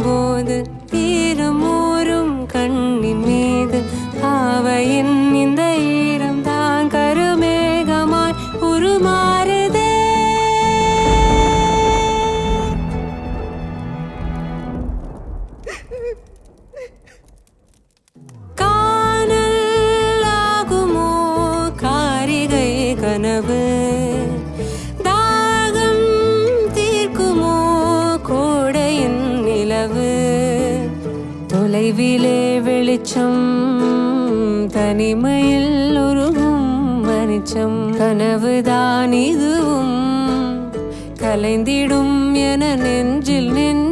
போது ஈரமூறும் கண்ணின் மீது பாவையின் இந்த ஈரம் தான் கருமேகமாய் உருமாறுதே. காணல் ஆகுமோ காரிகை கனவு, தாகம் தீர்க்குமோ கோடையின் நிலவு. தொலைவிலே வெளிச்சம் தனிமையில் உருகும் மனிச்சம், கனவுதான் இதுவும் கலைந்திடும் என நெஞ்சில் நின்று